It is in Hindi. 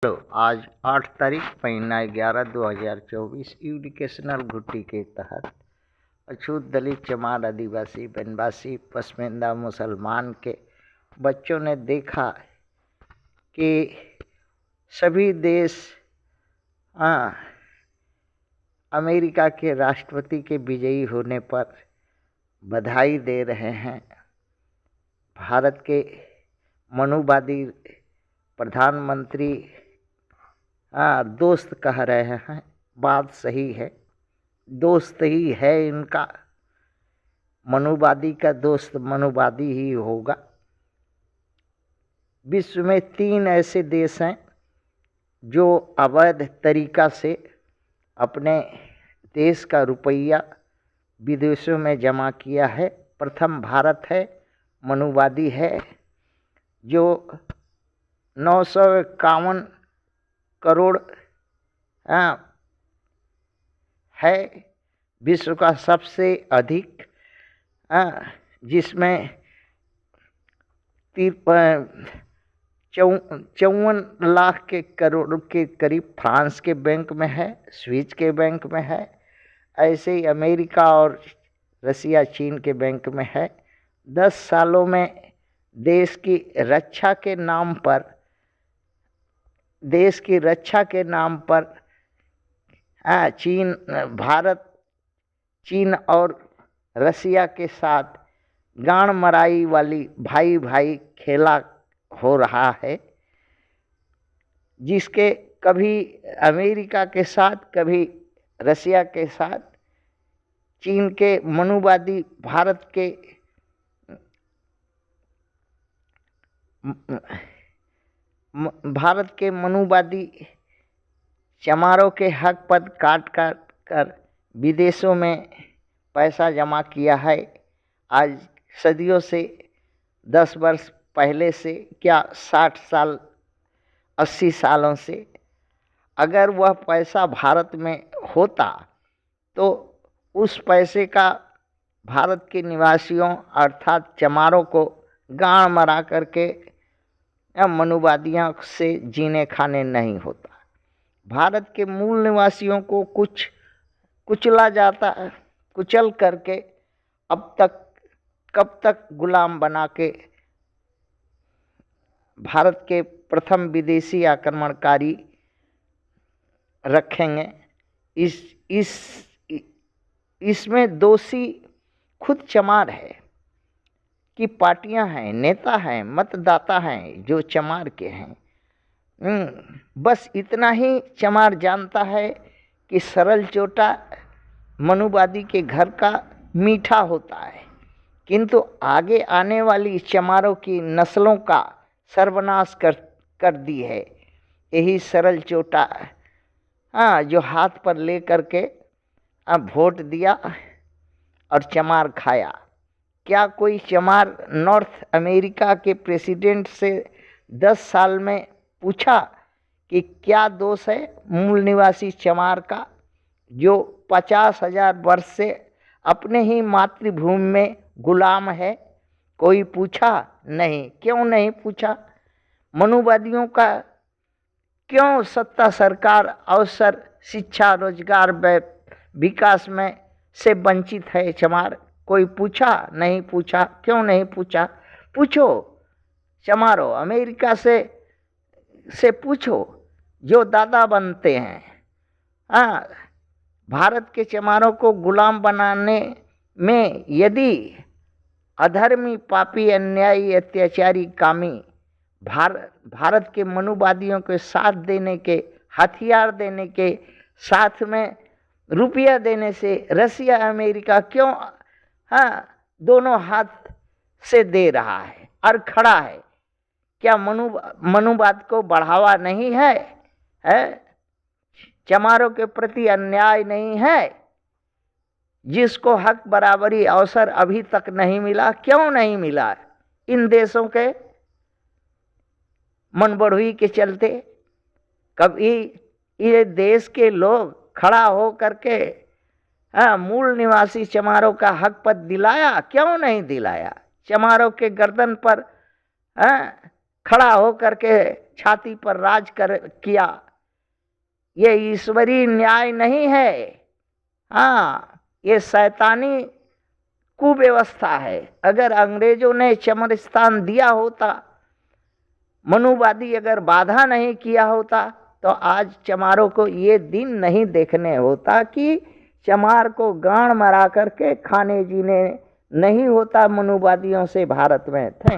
हेलो, आज 8 तारीख महीना 11 2024 एजुकेशनल घुट्टी के तहत अछूत दलित चमार आदिवासी बनवासी पसमानदा मुसलमान के बच्चों ने देखा कि सभी देश अमेरिका के राष्ट्रपति के विजयी होने पर बधाई दे रहे हैं। भारत के मनुवादी प्रधानमंत्री दोस्त कह रहे हैं। बात सही है, दोस्त ही है इनका। मनुवादी का दोस्त मनुवादी ही होगा। विश्व में 3 ऐसे देश हैं जो अवैध तरीका से अपने देश का रुपया विदेशों में जमा किया है। प्रथम भारत है, मनुवादी है, जो 951 करोड़ है, विश्व का सबसे अधिक, जिसमें 54 लाख के करोड़ के करीब फ्रांस के बैंक में है, स्विस के बैंक में है। ऐसे ही अमेरिका और रसिया चीन के बैंक में है। 10 सालों में देश की रक्षा के नाम पर भारत चीन और रसिया के साथ गाड़ मराई वाली भाई भाई खेला हो रहा है, जिसके कभी अमेरिका के साथ, कभी रसिया के साथ, चीन के मनुवादी भारत के मनुवादी चमारों के हक पद काट कर विदेशों में पैसा जमा किया है। आज सदियों से, 10 वर्ष पहले से, क्या 60 साल 80 सालों से, अगर वह पैसा भारत में होता तो उस पैसे का भारत के निवासियों अर्थात चमारों को गाड़ मरा करके मनुवादियों से जीने खाने नहीं होता। भारत के मूल निवासियों को कुचला जाता है, कुचल करके कब तक गुलाम बना के भारत के प्रथम विदेशी आक्रमणकारी रखेंगे। इसमें दोषी खुद चमार है कि पार्टियां हैं, नेता हैं, मतदाता हैं जो चमार के हैं। बस इतना ही चमार जानता है कि सरल चोटा मनुवादी के घर का मीठा होता है, किंतु आगे आने वाली चमारों की नस्लों का सर्वनाश कर दी है यही सरल चोटा जो हाथ पर ले करके वोट दिया और चमार खाया। क्या कोई चमार नॉर्थ अमेरिका के प्रेसिडेंट से 10 साल में पूछा कि क्या दोष है मूल निवासी चमार का, जो 50,000 वर्ष से अपने ही मातृभूमि में गुलाम है? कोई पूछा नहीं। क्यों नहीं पूछा? मनुवादियों का क्यों सत्ता, सरकार, अवसर, शिक्षा, रोजगार, विकास में से वंचित है चमार? कोई पूछा नहीं? पूछा क्यों नहीं पूछा? पूछो चमारो, अमेरिका से पूछो जो दादा बनते हैं। भारत के चमारों को गुलाम बनाने में यदि अधर्मी, पापी, अन्यायी, अत्याचारी, कामी भारत के मनुवादियों के साथ देने के, हथियार देने के, साथ में रुपया देने से रसिया अमेरिका क्यों दोनों हाथ से दे रहा है और खड़ा है? क्या मनुवाद को बढ़ावा नहीं है? चमारों के प्रति अन्याय नहीं है? जिसको हक, बराबरी, अवसर अभी तक नहीं मिला, क्यों नहीं मिला? इन देशों के मनबढ़ुई के चलते। कभी ये देश के लोग खड़ा हो करके मूल निवासी चमारों का हक पद दिलाया? क्यों नहीं दिलाया? चमारों के गर्दन पर खड़ा होकर के छाती पर राज कर किया। ये ईश्वरीय न्याय नहीं है, हाँ, ये शैतानी कुव्यवस्था है। अगर अंग्रेजों ने चमरस्थान दिया होता, मनुवादी अगर बाधा नहीं किया होता, तो आज चमारों को ये दिन नहीं देखने होता कि चमार को गांड मरा करके खाने जीने नहीं होता मनुवादियों से भारत में। थैंक